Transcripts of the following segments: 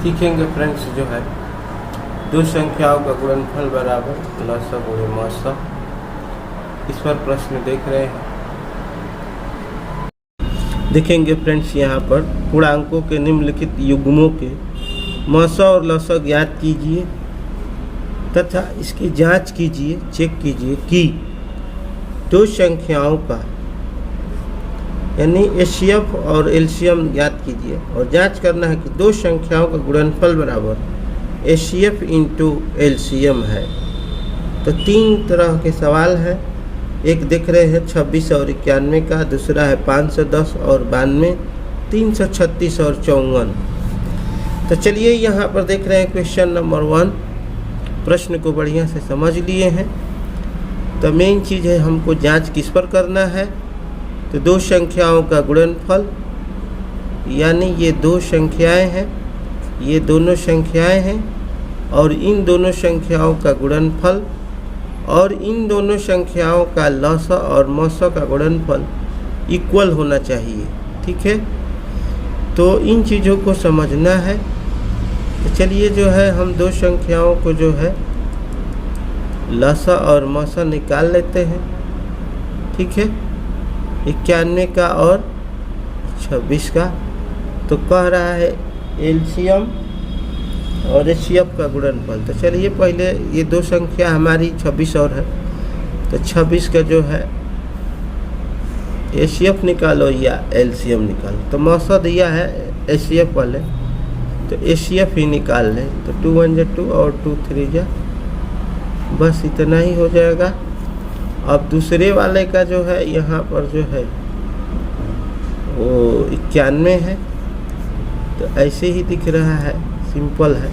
सीखेंगे फ्रेंड्स जो है दो संख्याओं का गुणनफल बराबर लसा गुणे मसा। इस पर प्रश्न देख रहे हैं। देखेंगे फ्रेंड्स यहाँ पर पूर्णांकों के निम्नलिखित युग्मों के मसा और लसा ज्ञात कीजिए तथा इसकी जांच कीजिए, चेक कीजिए कि दो संख्याओं का यानी एचसीएफ और एलसीएम ज्ञात कीजिए और जांच करना है कि दो संख्याओं का गुणनफल बराबर एचसीएफ इंटू एलसीएम है। तो तीन तरह के सवाल हैं। एक देख रहे हैं 26 और 91 का, दूसरा है 510 और 92, 336 और 54। तो चलिए यहाँ पर देख रहे हैं क्वेश्चन नंबर 1। प्रश्न को बढ़िया से समझ लिए हैं। तो मेन चीज़ है हमको जांच किस पर करना है, तो दो संख्याओं का गुणनफल, यानी ये दो संख्याएं हैं, ये दोनों संख्याएं हैं और इन दोनों संख्याओं का गुणनफल और इन दोनों संख्याओं का लसा और मसा का गुणनफल इक्वल होना चाहिए। ठीक है, तो इन चीज़ों को समझना है। तो चलिए जो है हम दो संख्याओं को जो है लसा और मसा निकाल लेते हैं। ठीक है, 91 का और 26 का। तो कह रहा है एलसीएम और एचसीएफ का गुणनफल। तो चलिए पहले ये दो संख्या हमारी 26 और है, तो 26 का जो है एचसीएफ निकालो या एलसीएम निकालो। तो मसा दिया है एचसीएफ वाले, तो एचसीएफ ही निकाल लें। तो 2 1 जा 2 और 2 3 जा, बस इतना ही हो जाएगा। अब दूसरे वाले का जो है यहाँ पर जो है वो 91 है, तो ऐसे ही दिख रहा है, सिंपल है।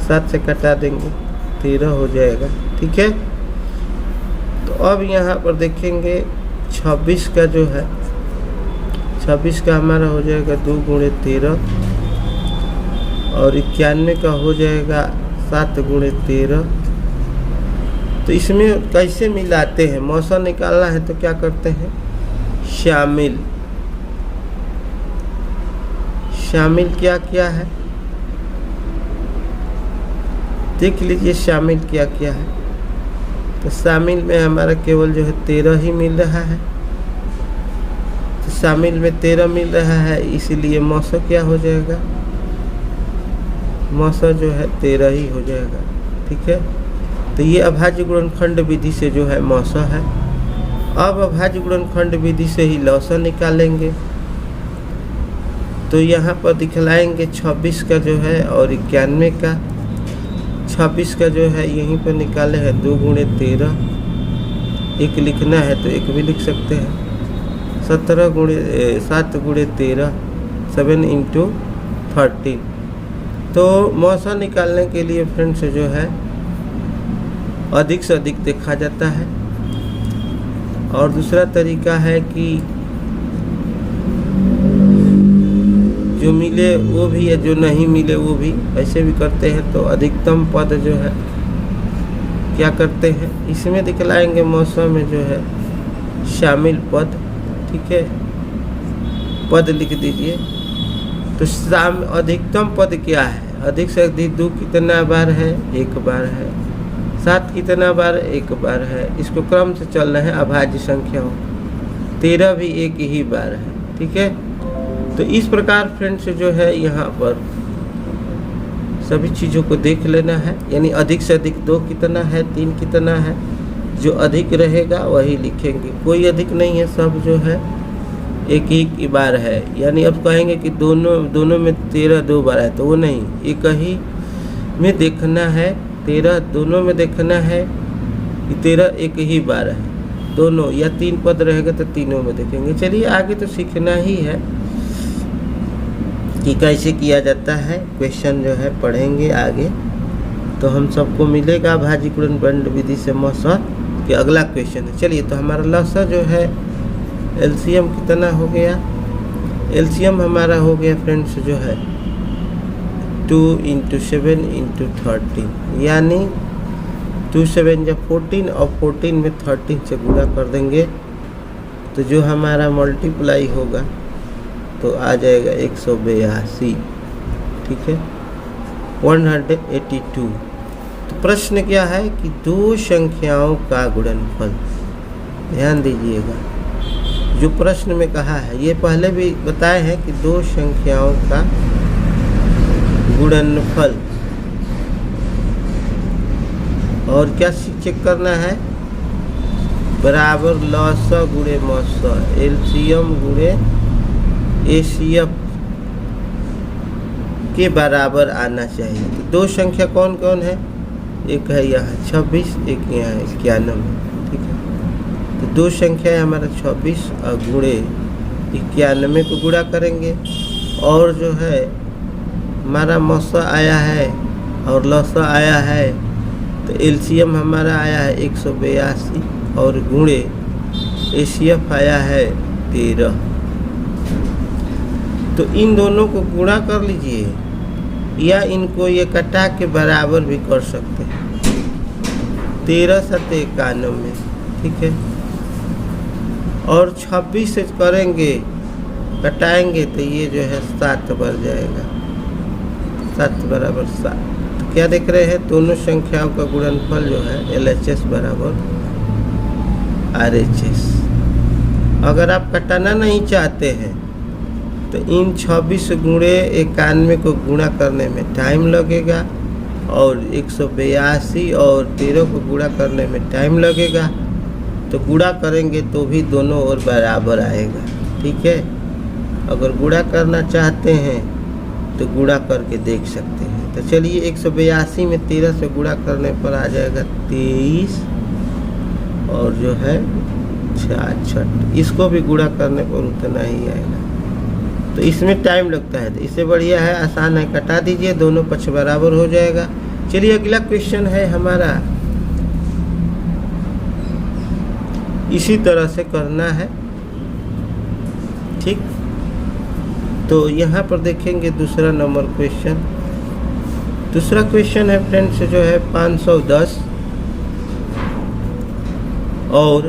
7 से कटा देंगे 13 हो जाएगा। ठीक है, तो अब यहाँ पर देखेंगे 26 का जो है 26 का हमारा हो जाएगा 2 गुणे 13 और 91 का हो जाएगा 7 गुणे 13। तो इसमें कैसे मिलाते हैं, मौसा निकालना है तो क्या करते हैं, शामिल। शामिल क्या क्या है देख लीजिए, शामिल क्या क्या है। तो शामिल में हमारा केवल जो है 13 ही मिल रहा है। तो शामिल में 13 मिल रहा है, इसलिए मौसा क्या हो जाएगा, मौसा जो है 13 ही हो जाएगा। ठीक है, तो ये अभाज्य गुणनखंड विधि से जो है मौसा है। अब अभाज्य गुणनखंड विधि से ही लौसा निकालेंगे। तो यहाँ पर दिखलाएंगे 26 का जो है और 91 का। 26 का जो है यहीं पर निकाले है 2 गुणे 13, एक लिखना है तो एक भी लिख सकते हैं। 7 गुणे 13 7 इंटू 13। तो मौसा निकालने के लिए फ्रेंड्स जो है अधिक से अधिक देखा जाता है। और दूसरा तरीका है कि जो मिले वो भी है, जो नहीं मिले वो भी, ऐसे भी करते हैं। तो अधिकतम पद जो है क्या करते हैं, इसमें दिखलाएंगे मौसा में जो है शामिल पद। ठीक है, पद लिख दीजिए। तो अधिकतम पद क्या है, अधिक से अधिक 2 कितना बार है, 1 बार है। 7 कितना बार, 1 बार है। इसको क्रम से चलना है अभाज्य संख्याओं। 13 भी 1 ही बार है। ठीक है, तो इस प्रकार फ्रेंड्स जो है यहाँ पर सभी चीज़ों को देख लेना है। यानी अधिक से अधिक 2 कितना है, 3 कितना है, जो अधिक रहेगा वही लिखेंगे। कोई अधिक नहीं है, सब जो है एक ही बार है। यानी अब कहेंगे कि दोनों में 13 2 बार है, तो वो नहीं, एक ही में देखना है। 13 दोनों में देखना है कि 13 एक ही बार है दोनों, या 3 पद रहेगा तो तीनों में देखेंगे। चलिए आगे तो सीखना ही है कि कैसे किया जाता है। क्वेश्चन जो है पढ़ेंगे आगे, तो हम सबको मिलेगा अभाज्य गुणनखंड विधि से मौसा के अगला क्वेश्चन है। चलिए, तो हमारा लसा जो है एलसीएम कितना हो गया, एलसीएम हमारा हो गया फ्रेंड्स जो है 2 × 7 × 13, यानी 2 7 या 14 और 14 में 13 से गुणा कर देंगे तो जो हमारा मल्टीप्लाई होगा तो आ जाएगा 182। ठीक है, 182। तो प्रश्न क्या है कि दो संख्याओं का गुणनफल। ध्यान दीजिएगा, जो प्रश्न में कहा है ये पहले भी बताए हैं कि दो संख्याओं का गुणनफल, और क्या चेक करना है, बराबर लॉसा गुणे मौसा, एलसीएम गुणे एसीएफ के बराबर आना चाहिए। तो दो संख्या कौन कौन है, एक है यहाँ 26, एक यहाँ 91, ठीक है। तो दो संख्या है हमारा 26 और गुणे 91 को गुणा करेंगे, और जो है हमारा मौसा आया है और लौसा आया है, तो एलसीएम हमारा आया है 182 और गुणे एसीएफ आया है 13। तो इन दोनों को गुणा कर लीजिए, या इनको ये कटा के बराबर भी कर सकते हैं। 13 7 91, ठीक है। और 26 से करेंगे, कटाएंगे तो ये जो है 7 बढ़ जाएगा, 7 बराबर 7। तो क्या देख रहे हैं, दोनों संख्याओं का गुणनफल जो है LHS बराबर RHS। अगर आप कटाना नहीं चाहते हैं तो इन 26 गुणे 91 को गुणा करने में टाइम लगेगा, और 182 और 13 को गुणा करने में टाइम लगेगा। तो गुणा करेंगे तो भी दोनों ओर बराबर आएगा, ठीक है। अगर गुणा करना चाहते हैं तो गुणा करके देख सकते हैं। तो चलिए 182 में 13 से गुणा करने पर आ जाएगा 23, और जो है 66। इसको भी गुणा करने पर उतना ही आएगा, तो इसमें टाइम लगता है। तो इससे बढ़िया है, आसान है, कटा दीजिए, दोनों पक्ष बराबर हो जाएगा। चलिए अगला क्वेश्चन है हमारा, इसी तरह से करना है, ठीक। तो यहाँ पर देखेंगे दूसरा नंबर क्वेश्चन। दूसरा क्वेश्चन है फ्रेंड्स जो है 510 और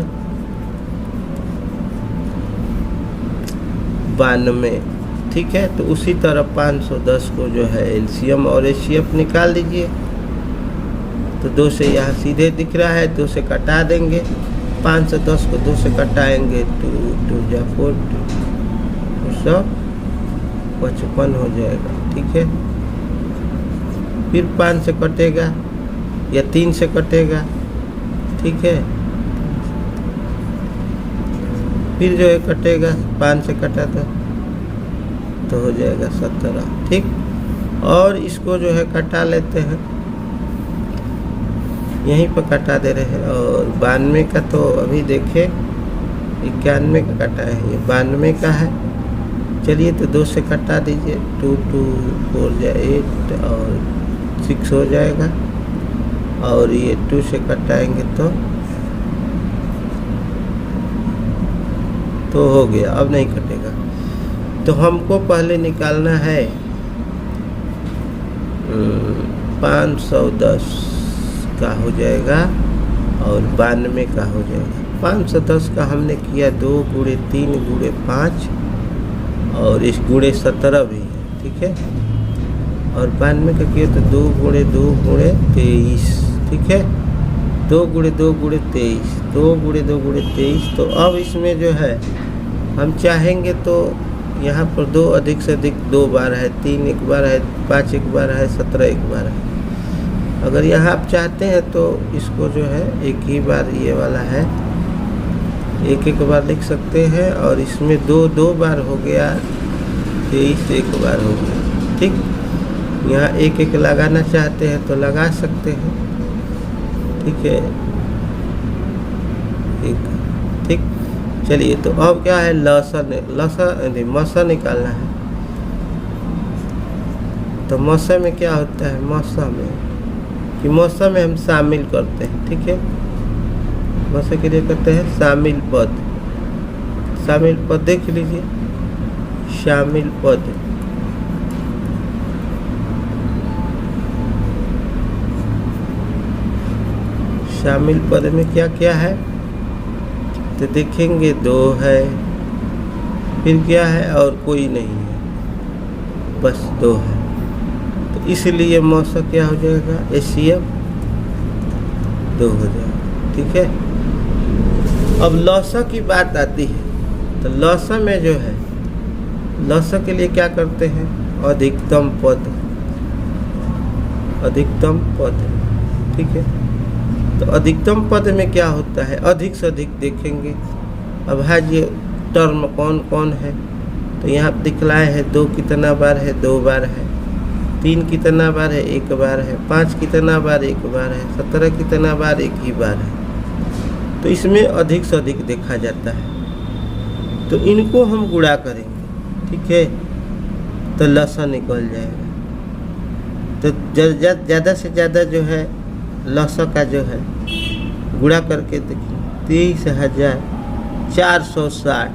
92, ठीक है। तो उसी तरह 510 को जो है एलसीएम और एचसीएफ निकाल दीजिए। तो 2 से यहाँ सीधे दिख रहा है, 2 से कटा देंगे। 510 को 2 से कटाएंगे, 2 2 जा 4, 255 हो जाएगा, ठीक है। फिर 5 से कटेगा या 3 से कटेगा, ठीक है। फिर जो है कटेगा, 5 से कटा तो हो जाएगा 17, ठीक। और इसको जो है कटा लेते हैं, यहीं पर कटा दे रहे हैं। और 92 का तो अभी देखे 91 का कटा है, ये 92 का है। चलिए तो 2 से कटा दीजिए, 2 2 4 जा 8 और 6 हो जाएगा। और ये 2 से कटाएंगे तो हो गया, अब नहीं कटेगा। तो हमको पहले निकालना है 510 का हो जाएगा और 92 का हो जाएगा। 510 का हमने किया 2 गुणे 3 गुणे 5 और इस गुणे 17 भी है, ठीक है। और 92 का किया तो 2 गुणे 2 गुणे 23, ठीक है। 2 गुणे 2 गुणे 23, 2 गुणे 2 गुणे 23। तो अब इसमें जो है हम चाहेंगे तो यहाँ पर 2 अधिक से अधिक 2 बार है, 3 एक बार है, 5 एक बार है, 17 एक बार है। अगर यहाँ आप चाहते हैं तो इसको जो है एक ही बार, ये वाला है, एक एक बार लिख सकते हैं। और इसमें 2 2 बार हो गया, 23 एक बार हो गया, ठीक। यहाँ एक एक लगाना चाहते हैं तो लगा सकते हैं, ठीक है, ठीक। चलिए तो अब क्या है, मौसा निकालना है। तो मौसा में क्या होता है, मौसा में हम शामिल करते हैं, ठीक है। मौसा के लिए करते हैं शामिल पद। शामिल पद देख लीजिए, शामिल पद। शामिल पद में क्या क्या है तो देखेंगे, 2 है, फिर क्या है और कोई नहीं है, बस 2 है। तो इसलिए मौसा क्या हो जाएगा, HCF 2 हो जाएगा। ठीक है। अब लौसा की बात आती है, तो लौसा में जो है, लौसा के लिए क्या करते हैं, अधिकतम पद, अधिकतम पद। ठीक है। तो अधिकतम पद में क्या होता है, अधिक से अधिक देखेंगे। अब ये टर्म कौन कौन है, तो यहाँ दिखलाए है 2 कितना बार है, 2 बार है, 3 कितना बार है, 1 बार है, 5 कितना बार, 1 बार है, 17 कितना बार, 1 ही बार है। तो इसमें अधिक से अधिक देखा जाता है। तो इनको हम गुणा करेंगे। ठीक है। तो लसा निकल जाएगा। तो ज़्यादा से ज़्यादा जो है लसा का जो है गुणा करके देखिए, 23,460,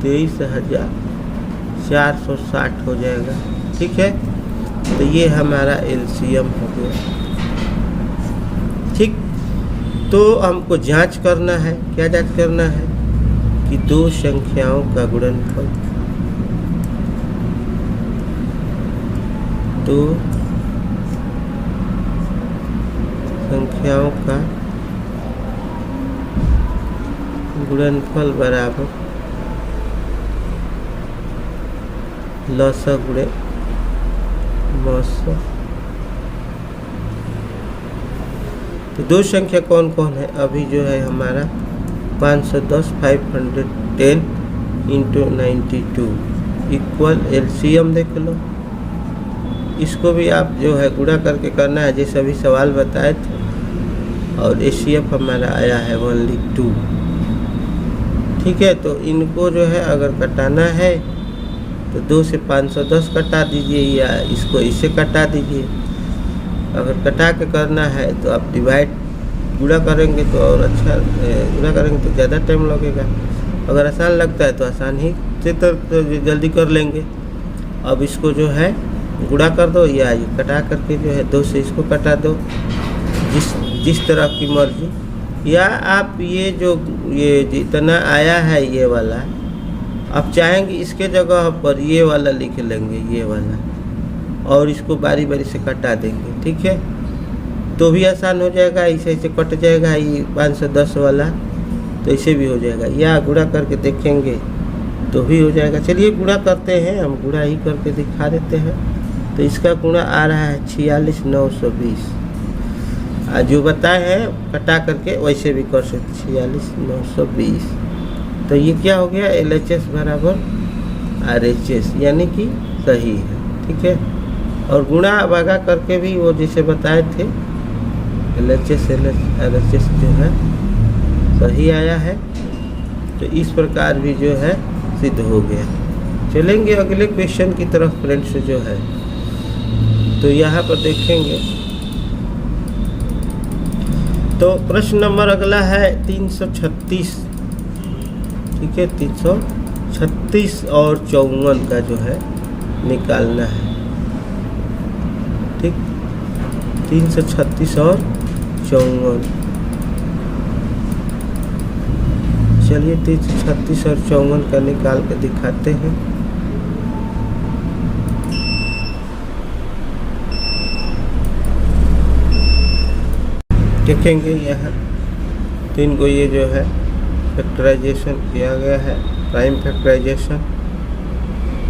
23,460 हो जाएगा। ठीक है। तो ये हमारा LCM हो गया। ठीक। तो हमको जांच करना है, क्या जांच करना है कि 2 संख्याओं का गुणनफल, 2 संख्याओं का गुणनफल बराबर लसा गुणे मौसा। तो 2 संख्या कौन कौन है, अभी जो है हमारा 510 510 × 92 इक्वल LCM देख लो। इसको भी आप जो है गुणा करके करना है, जैसे अभी सवाल बताए थे। और HCF हमारा आया है ओनली 2। ठीक है। तो इनको जो है अगर कटाना है तो 2 से 510 कटा दीजिए, या इसको इससे कटा दीजिए। अगर कटा के करना है तो आप डिवाइड गुणा करेंगे तो और अच्छा, गुणा करेंगे तो ज़्यादा टाइम लगेगा। अगर आसान लगता है तो आसान ही से तो जल्दी कर लेंगे। अब इसको जो है गुणा कर दो, या ये कटा करके जो है 2 से इसको कटा दो, जिस तरह की मर्जी। या आप ये जितना आया है ये वाला, आप चाहेंगे इसके जगह पर ये वाला लिख लेंगे, ये वाला, और इसको बारी बारी से कटा देंगे। ठीक है। तो भी आसान हो जाएगा, ऐसे कट जाएगा ये 510 वाला, तो ऐसे भी हो जाएगा। या गुणा करके देखेंगे तो भी हो जाएगा। चलिए गुणा करते हैं, हम गुणा ही करके दिखा देते हैं। तो इसका गुणा आ रहा है 46,920। जो बताए हैं कटा करके वैसे भी कर सकते, 46,920। तो ये क्या हो गया, LHS बराबर RHS, यानी कि सही है। ठीक है। और गुणा भागा करके भी वो जैसे बताए थे LHS RHS जो है सही आया है। तो इस प्रकार भी जो है सिद्ध हो गया। चलेंगे अगले क्वेश्चन की तरफ फ्रेंड्स जो है। तो यहाँ पर देखेंगे, तो प्रश्न नंबर अगला है 336। ठीक है। 336 और 54 का जो है निकालना है। ठीक। 336 और 54। चलिए 336 और 54 का निकाल के दिखाते हैं। देखेंगे यहाँ 3 को ये जो है फैक्टराइजेशन किया गया है, प्राइम फैक्टराइजेशन।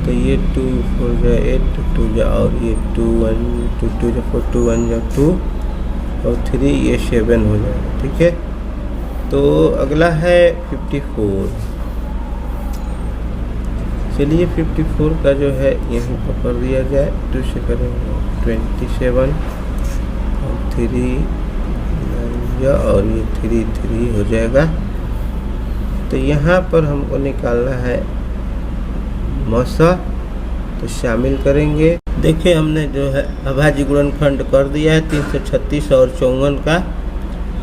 तो ये 2 4 जा 8 2 जा, और ये 2 1 2 2 जा 4 2 1 जा 2, और 3 ये 7 हो जाएगा। ठीक है। तो अगला है 54। चलिए 54 का जो है यहीं पर कर दिया जाए, 2 से करेंगे 27 और 3 और ये 3 3 हो जाएगा। तो यहाँ पर हमको निकालना है मौसा, तो शामिल करेंगे। देखिए हमने जो है अभाज्य गुणनखंड कर दिया है 336 और 54 का।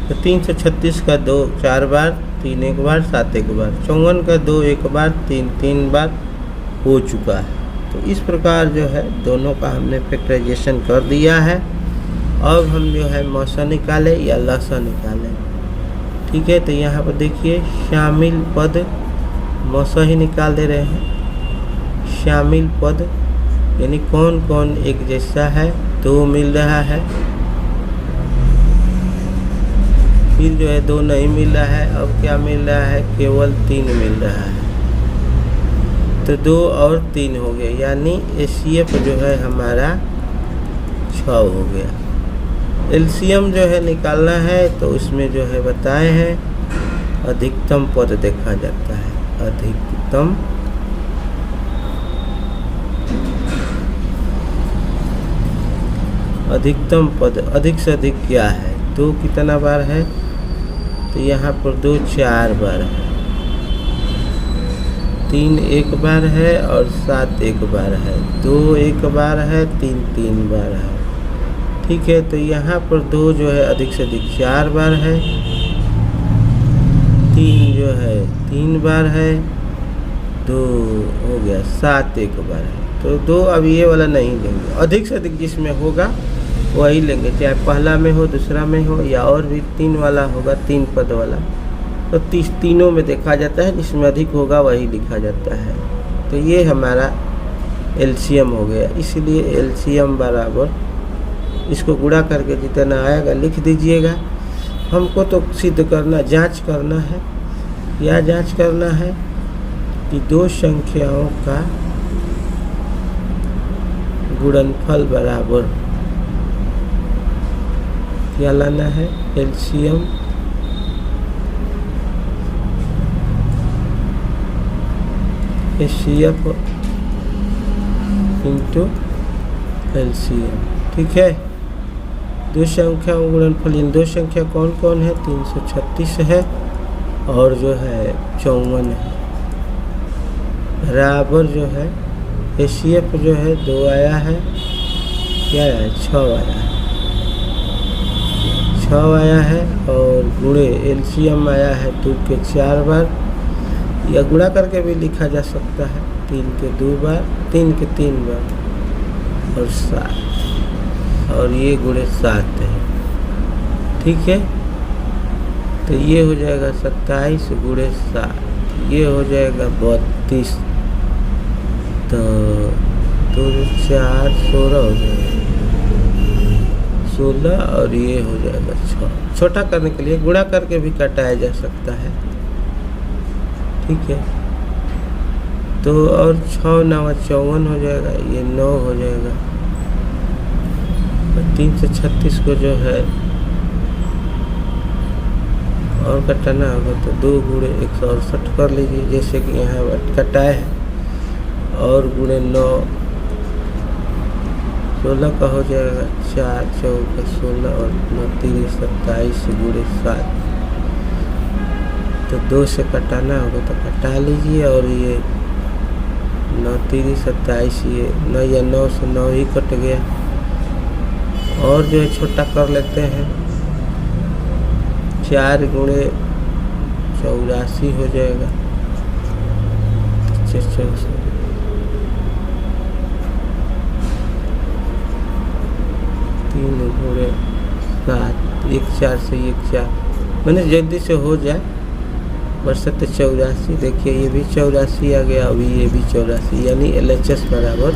तो 336 का 2 4 बार, 3 1 बार, 7 1 बार, 54 का 2 1 बार, 3 3 बार हो चुका है। तो इस प्रकार जो है दोनों का हमने फैक्टराइजेशन कर दिया है। अब हम जो है मौसा निकालें या लसा निकालें। ठीक है। तो यहाँ पर देखिए शामिल पद, मौसा ही निकाल दे रहे हैं। शामिल पद यानी कौन कौन एक जैसा है, 2 मिल रहा है। फिर जो है 2 नहीं मिल रहा है, अब क्या मिल रहा है, केवल 3 मिल रहा है। तो 2 और 3 हो गया, यानी HCF जो है हमारा 6 हो गया। एलसीएम जो है निकालना है तो उसमें जो है बताए हैं अधिकतम पद देखा जाता है। अधिकतम पद अधिक से अधिक क्या है, 2 कितना बार है, तो यहाँ पर 2 4 बार है, 3 1 बार है और 7 1 बार है, 2 1 बार है, 3 3 बार है। ठीक है, तो यहाँ पर 2 जो है अधिक से अधिक 4 बार है, 3 जो है 3 बार है, 2 हो गया 7 1 बार है। तो 2 अब ये वाला नहीं लेंगे, अधिक से अधिक जिसमें होगा वही लेंगे, चाहे पहला में हो, दूसरा में हो, या और भी 3 वाला होगा, 3 पद वाला। तो तीनों में देखा जाता है, जिसमें अधिक होगा वही लिखा जाता है। तो ये हमारा एलसीएम हो गया। इसलिए एलसीएम बराबर, इसको गुणा करके जितना आएगा लिख दीजिएगा। हमको तो सिद्ध करना, जांच करना है। या जांच करना है कि 2 संख्याओं का गुणनफल बराबर क्या लाना है, एलसीएम HCF इंटू एलसीएम। ठीक है, 2 संख्या गुणनफल, इन 2 संख्या कौन कौन है, 336 है और जो है 54 है, बराबर जो है HCF जो है 2 आया है, क्या आया है, 6 आया है, 6 आया है, और गुणे एलसीएम आया है 2 के 4 बार, या गुणा करके भी लिखा जा सकता है, 3 के 2 बार, 3 के 3 बार और 7, और ये गुणे 7 है। ठीक है, तो ये हो जाएगा 27 गुणे 7, ये हो जाएगा 32, तो 2 4 16 हो जाएगा 16, और ये हो जाएगा 6। छोटा करने के लिए गुणा करके भी काटाया जा सकता है। ठीक है, तो और 6 9 54 हो जाएगा, ये 9 हो जाएगा, और 3 से 36 को जो है और कटाना होगा, तो 2 गुणे 168 कर लीजिए, जैसे कि यहाँ कटाए है, और गुणे 9 16 का हो जाएगा, 4 4 16 और 9 3 27 गुणे 7, तो 2 से कटाना होगा तो कटा लीजिए, और ये 9 3 27, ये 9 या 9 से 9 ही कट गया, और जो है छोटा कर लेते हैं, 4 गुणे 84 हो जाएगा, 3 गुणे 7, 1 4 से 1 4, मैंने जल्दी से हो जाए, बरसत 84। देखिए ये भी 84 आ गया, अभी ये भी 84, यानी LHS बराबर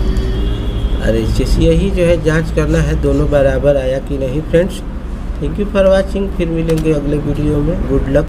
RHS। यही जो है जांच करना है, दोनों बराबर आया कि नहीं friends. Thank you for watching, फिर मिलेंगे अगले वीडियो में। Good luck.